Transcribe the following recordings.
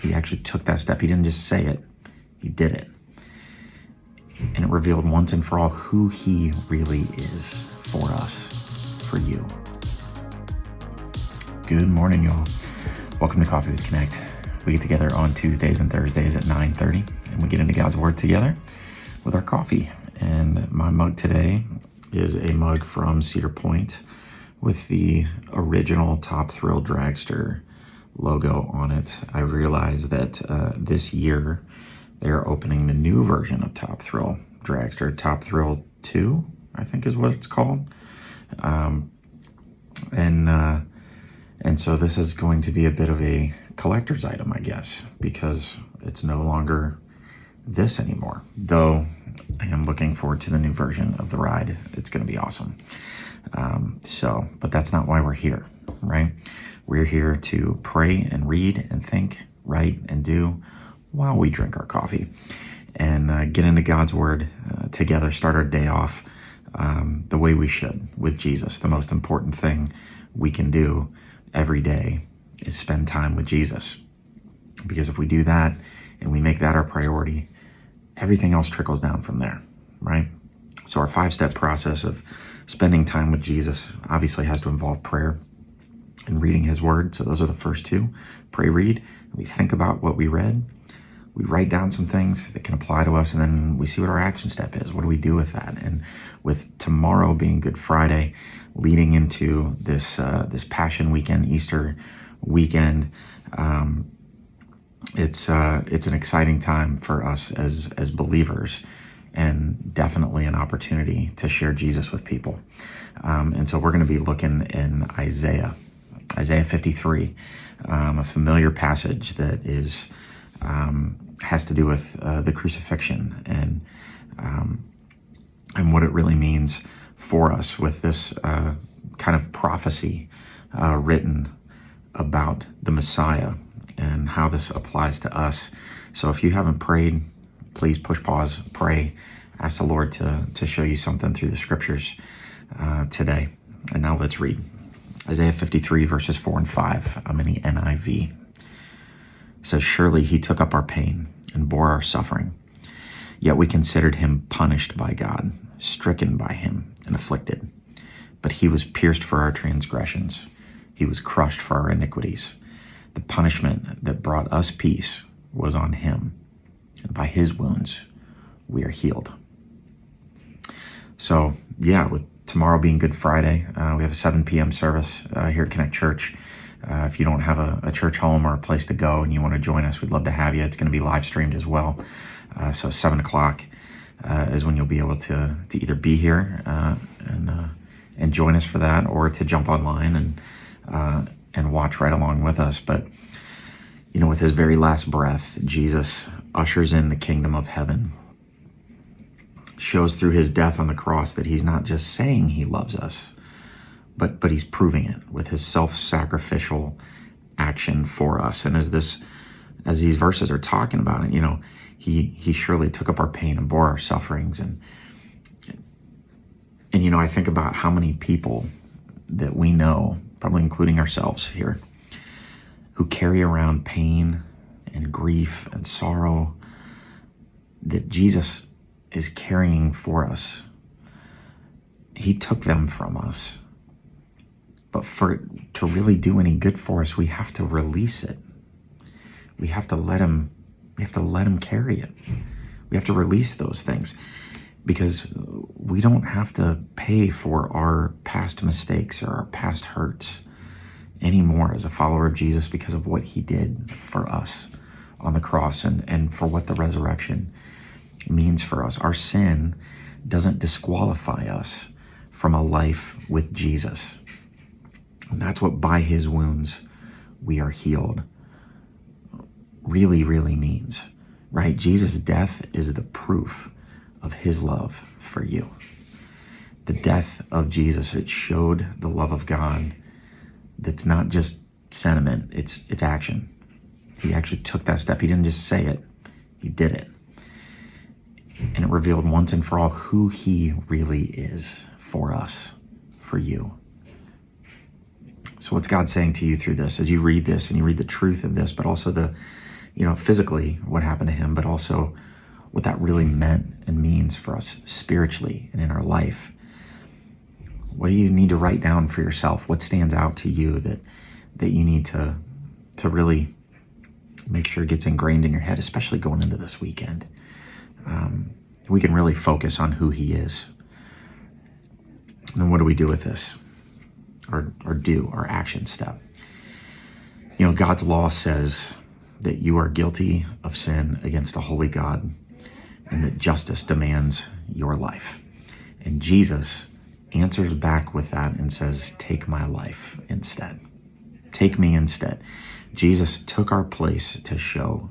He actually took that step. He didn't just say it, he did it. And it revealed once and for all who he really is for us, for you. Good morning, y'all. Welcome to Coffee with Connect. We get together on Tuesdays and Thursdays at 9:30, and we get into God's Word together with our coffee. And my mug today is a mug from Cedar Point with the original Top Thrill Dragster logo on it. I realized that this year they're opening the new version of Top Thrill Dragster, Top Thrill 2, I think is what it's called. And so this is going to be a bit of a collector's item, I guess, because it's no longer this anymore. Though I am looking forward to the new version of the ride. It's going to be awesome. But that's not why we're here, right? We're here to pray and read and think, write and do while we drink our coffee and get into God's Word together, start our day off the way we should with Jesus. The most important thing we can do every day is spend time with Jesus. Because if we do that and we make that our priority, everything else trickles down from there, right? So our 5-step process of spending time with Jesus obviously has to involve prayer and reading his word. So those are the first two: pray, read. We think about what we read. We write down some things that can apply to us, and then we see what our action step is. What do we do with that? And with tomorrow being Good Friday, leading into this Passion Weekend, Easter weekend, it's an exciting time for us as believers, and definitely an opportunity to share Jesus with people. And so we're going to be looking in Isaiah 53, a familiar passage that is has to do with the crucifixion and what it really means for us, with this kind of prophecy written about the Messiah and how this applies to us. So if you haven't prayed, please push pause, pray, ask the Lord to show you something through the scriptures today. And now let's read Isaiah 53 verses 4 and 5. I'm in the NIV. It says, "Surely he took up our pain and bore our suffering, yet we considered him punished by God, stricken by him and afflicted. But he was pierced for our transgressions. He was crushed for our iniquities. The punishment that brought us peace was on him, and by his wounds we are healed." So yeah, with tomorrow being Good Friday, we have a 7 p.m. service here at Connect Church. If you don't have a church home or a place to go and you want to join us, we'd love to have you. It's going to be live streamed as well. So 7 o'clock is when you'll be able to either be here and join us for that, or to jump online and watch right along with us. But you know, with his very last breath, Jesus ushers in the kingdom of heaven, shows through his death on the cross that he's not just saying he loves us, but he's proving it with his self-sacrificial action for us. And as these verses are talking about it, you know, he surely took up our pain and bore our sufferings. And you know, I think about how many people that we know, probably including ourselves here, who carry around pain and grief and sorrow that Jesus is carrying for us. He took them from us. But to really do any good for us, we have to release it. We have to let him carry it. We have to release those things, because we don't have to pay for our past mistakes or our past hurts anymore as a follower of Jesus, because of what he did for us on the cross and for what the resurrection means for us. Our sin doesn't disqualify us from a life with Jesus. And that's what "by his wounds we are healed" really, really means, right? Jesus' death is the proof of his love for you. The death of Jesus, it showed the love of God that's not just sentiment, it's action. He actually took that step. He didn't just say it, he did it. And it revealed once and for all who he really is for us, for you. So what's God saying to you through this, as you read this and you read the truth of this, but also the physically what happened to him, but also what that really meant and means for us spiritually and in our life. What do you need to write down for yourself? What stands out to you that you need to really make sure it gets ingrained in your head, especially going into this weekend? We can really focus on who he is. And then what do we do with this? Or do our action step? God's law says that you are guilty of sin against a holy God and that justice demands your life. And Jesus answers back with that and says, take my life instead. Take me instead. Jesus took our place to show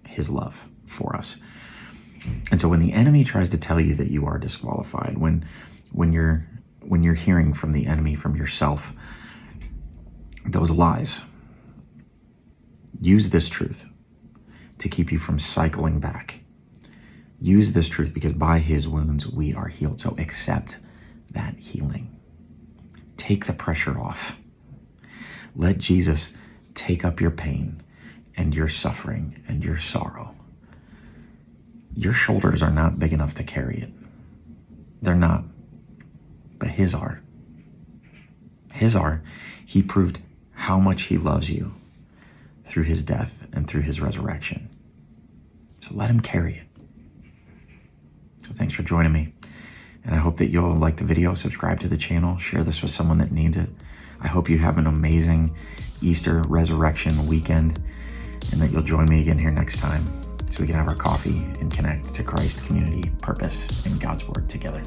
his love for us. And so when the enemy tries to tell you that you are disqualified, when you're hearing from the enemy, from yourself, those lies, use this truth to keep you from cycling back. Use this truth because by his wounds we are healed. So accept that healing. Take the pressure off. Let Jesus take up your pain and your suffering and your sorrow. Your shoulders are not big enough to carry it. They're not. But his are. His are. He proved how much he loves you through his death and through his resurrection. So let him carry it. So thanks for joining me. And I hope that you'll like the video, subscribe to the channel, share this with someone that needs it. I hope you have an amazing Easter resurrection weekend and that you'll join me again here next time so we can have our coffee and connect to Christ, community, purpose, and God's word together.